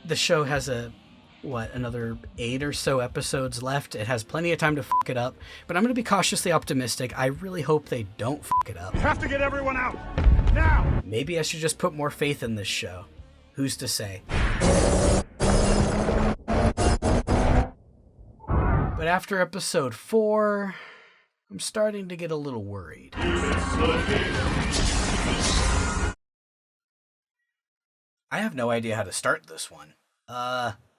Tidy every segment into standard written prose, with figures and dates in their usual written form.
The show has another 8 or so episodes left. It has plenty of time to fuck it up, but I'm going to be cautiously optimistic. I really hope they don't fuck it up. We have to get everyone out, now! Maybe I should just put more faith in this show. Who's to say? But after episode 4, I'm starting to get a little worried. I have no idea how to start this one.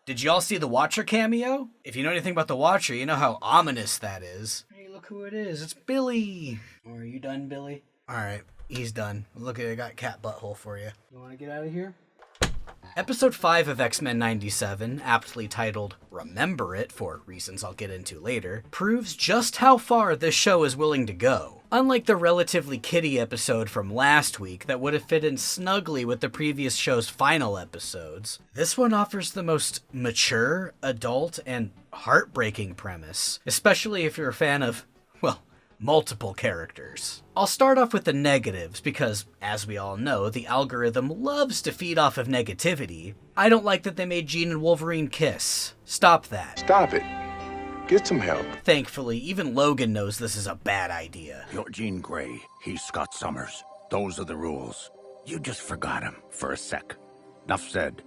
Did y'all see the Watcher cameo? If you know anything about the Watcher, you know how ominous that is. Hey, look who it is. It's Billy. Oh, are you done, Billy? Alright, he's done. Look, I got cat butthole for you. You want to get out of here? Episode 5 of X-Men 97, aptly titled Remember It, for reasons I'll get into later, proves just how far this show is willing to go. Unlike the relatively kiddie episode from last week that would have fit in snugly with the previous show's final episodes, this one offers the most mature, adult, and heartbreaking premise, especially if you're a fan of, well, multiple characters. I'll start off with the negatives because, as we all know, the algorithm loves to feed off of negativity. I don't like that they made Jean and Wolverine kiss. Stop that. Stop it. Get some help. Thankfully, even Logan knows this is a bad idea. You're Jean Grey. He's Scott Summers. Those are the rules. You just forgot him for a sec. Enough said.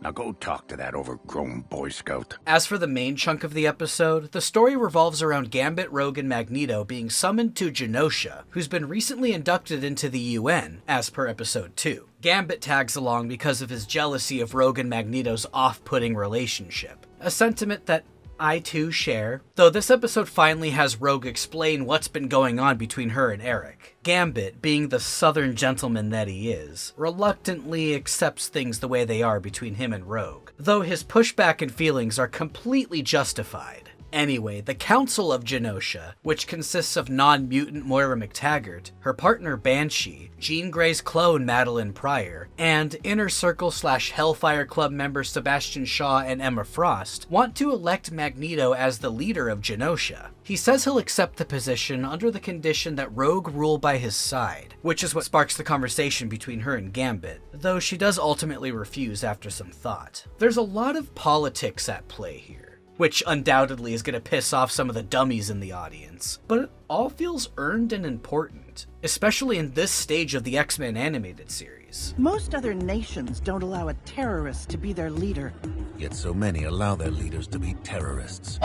Now go talk to that overgrown Boy Scout. As for the main chunk of the episode, the story revolves around Gambit, Rogue, and Magneto being summoned to Genosha, who's been recently inducted into the UN, as per episode 2. Gambit tags along because of his jealousy of Rogue and Magneto's off-putting relationship, a sentiment that I too share, though this episode finally has Rogue explain what's been going on between her and Eric. Gambit, being the southern gentleman that he is, reluctantly accepts things the way they are between him and Rogue, though his pushback and feelings are completely justified. Anyway, the Council of Genosha, which consists of non-mutant Moira McTaggart, her partner Banshee, Jean Grey's clone Madeline Pryor, and Inner Circle/Hellfire Club members Sebastian Shaw and Emma Frost, want to elect Magneto as the leader of Genosha. He says he'll accept the position under the condition that Rogue rule by his side, which is what sparks the conversation between her and Gambit, though she does ultimately refuse after some thought. There's a lot of politics at play here, which undoubtedly is going to piss off some of the dummies in the audience. But it all feels earned and important, especially in this stage of the X-Men animated series. Most other nations don't allow a terrorist to be their leader. Yet so many allow their leaders to be terrorists.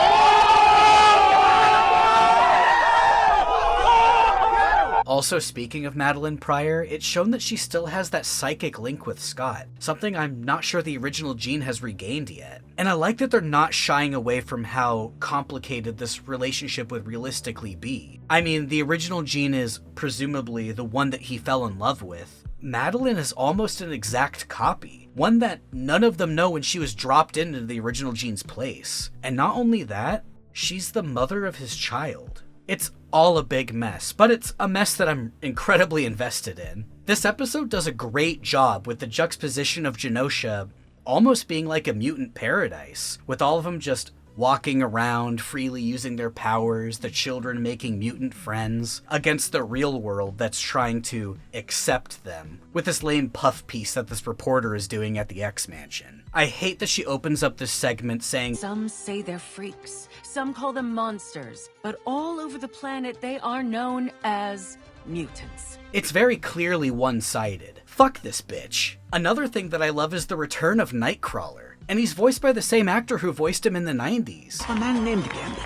Also, speaking of Madeline Pryor, it's shown that she still has that psychic link with Scott, something I'm not sure the original Jean has regained yet. And I like that they're not shying away from how complicated this relationship would realistically be. I mean, the original Jean is presumably the one that he fell in love with. Madeline is almost an exact copy, one that none of them know when she was dropped into the original Jean's place. And not only that, she's the mother of his child. It's all a big mess, but it's a mess that I'm incredibly invested in. This episode does a great job with the juxtaposition of Genosha almost being like a mutant paradise, with all of them just walking around, freely using their powers, the children making mutant friends, against the real world that's trying to accept them, with this lame puff piece that this reporter is doing at the X-Mansion. I hate that she opens up this segment saying, "Some say they're freaks, some call them monsters, but all over the planet they are known as mutants." It's very clearly one-sided. Fuck this bitch. Another thing that I love is the return of Nightcrawler, and he's voiced by the same actor who voiced him in the 90s. A man named Gambit.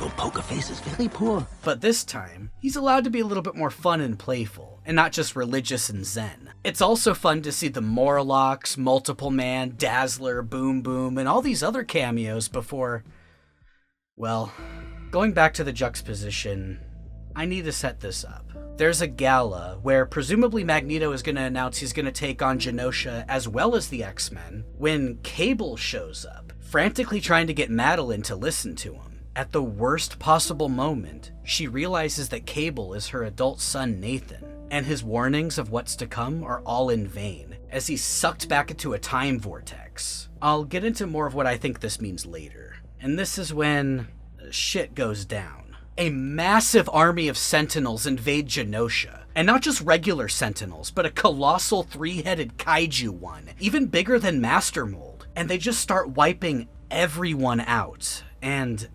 Your poker face is very poor. But this time, he's allowed to be a little bit more fun and playful, and not just religious and zen. It's also fun to see the Morlocks, Multiple Man, Dazzler, Boom Boom, and all these other cameos before... Well, going back to the juxtaposition, I need to set this up. There's a gala where presumably Magneto is going to announce he's going to take on Genosha as well as the X-Men, when Cable shows up, frantically trying to get Madeline to listen to him. At the worst possible moment, she realizes that Cable is her adult son Nathan, and his warnings of what's to come are all in vain, as he's sucked back into a time vortex. I'll get into more of what I think this means later, and this is when shit goes down. A massive army of Sentinels invade Genosha, and not just regular Sentinels, but a colossal 3-headed kaiju one, even bigger than Master Mold. and they just start wiping everyone out, and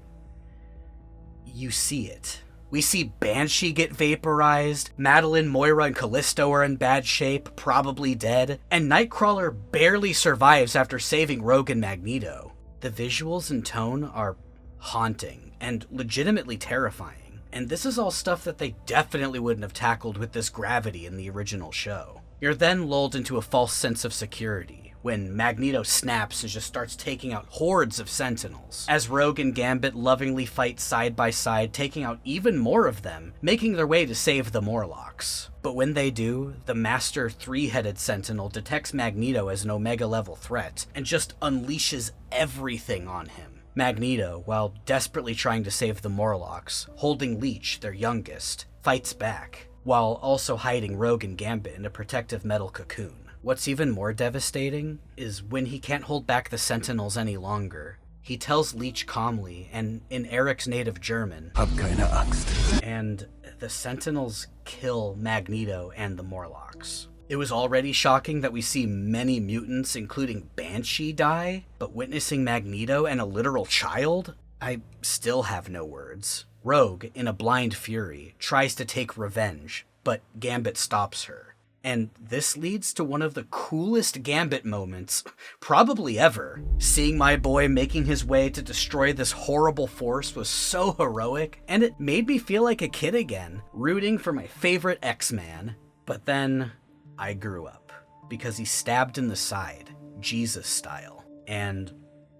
you see it. We see Banshee get vaporized, Madeline, Moira, and Callisto are in bad shape, probably dead, and Nightcrawler barely survives after saving Rogue and Magneto. The visuals and tone are haunting and legitimately terrifying, and this is all stuff that they definitely wouldn't have tackled with this gravity in the original show. You're then lulled into a false sense of security when Magneto snaps and just starts taking out hordes of Sentinels, as Rogue and Gambit lovingly fight side by side, taking out even more of them, making their way to save the Morlocks. But when they do, the Master Three-Headed Sentinel detects Magneto as an Omega-level threat and just unleashes everything on him. Magneto, while desperately trying to save the Morlocks, holding Leech, their youngest, fights back, while also hiding Rogue and Gambit in a protective metal cocoon. What's even more devastating is when he can't hold back the Sentinels any longer, he tells Leech calmly, and in Eric's native German, Hab keine Angst. and the Sentinels kill Magneto and the Morlocks. It was already shocking that we see many mutants, including Banshee, die, but witnessing Magneto and a literal child? I still have no words. Rogue, in a blind fury, tries to take revenge, but Gambit stops her. And this leads to one of the coolest Gambit moments, probably ever. Seeing my boy making his way to destroy this horrible force was so heroic, and it made me feel like a kid again, rooting for my favorite X-Man. But then, I grew up, because he stabbed in the side, Jesus style, and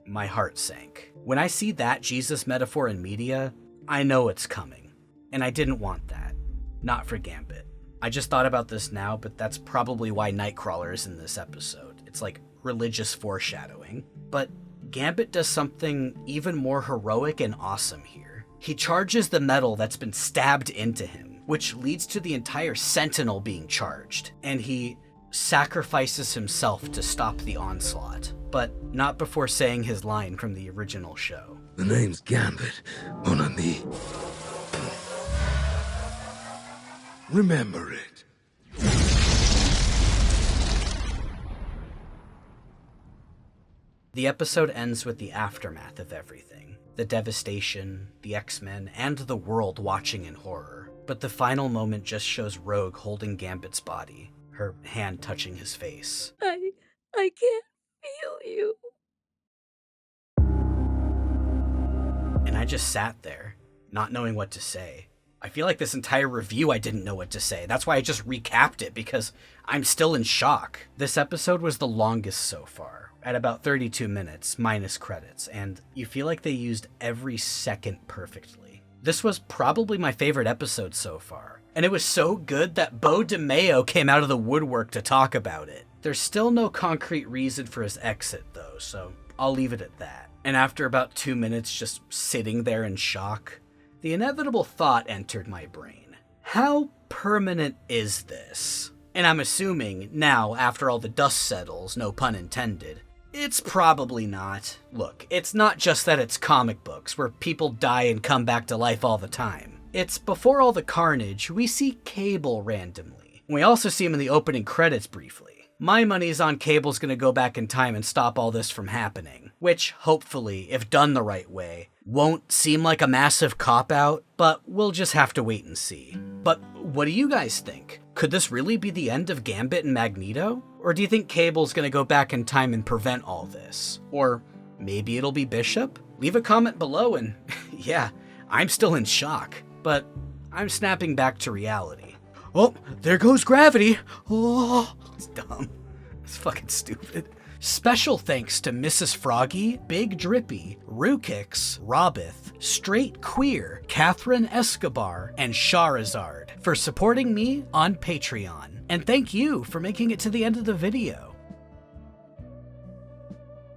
my heart sank. When I see that Jesus metaphor in media, I know it's coming, and I didn't want that. Not for Gambit. I just thought about this now, but that's probably why Nightcrawler is in this episode. It's like religious foreshadowing. But Gambit does something even more heroic and awesome here. He charges the metal that's been stabbed into him, which leads to the entire Sentinel being charged, and he sacrifices himself to stop the onslaught, but not before saying his line from the original show. The name's Gambit, mon ami. Remember it. The episode ends with the aftermath of everything. The devastation, the X-Men, and the world watching in horror. But the final moment just shows Rogue holding Gambit's body, her hand touching his face. I can't feel you. And I just sat there, not knowing what to say. I feel like this entire review I didn't know what to say. That's why I just recapped it, because I'm still in shock. This episode was the longest so far, at about 32 minutes, minus credits, and you feel like they used every second perfectly. This was probably my favorite episode so far, and it was so good that Beau DeMayo came out of the woodwork to talk about it. There's still no concrete reason for his exit though, so I'll leave it at that. And after about 2 minutes just sitting there in shock, the inevitable thought entered my brain. How permanent is this? And I'm assuming now, after all the dust settles, no pun intended, it's probably not. Look, it's not just that it's comic books where people die and come back to life all the time. It's before all the carnage, we see Cable randomly. We also see him in the opening credits briefly. My money's on Cable's gonna go back in time and stop all this from happening, which, hopefully, if done the right way, won't seem like a massive cop-out, but we'll just have to wait and see. But what do you guys think? Could this really be the end of Gambit and Magneto? Or do you think Cable's gonna go back in time and prevent all this? Or maybe it'll be Bishop? Leave a comment below and, yeah, I'm still in shock, but I'm snapping back to reality. Oh, there goes gravity. Oh, it's dumb. It's fucking stupid. Special thanks to Mrs. Froggy, Big Drippy, Rukix, Robith, Straight Queer, Catherine Escobar, and Charizard for supporting me on Patreon. And thank you for making it to the end of the video.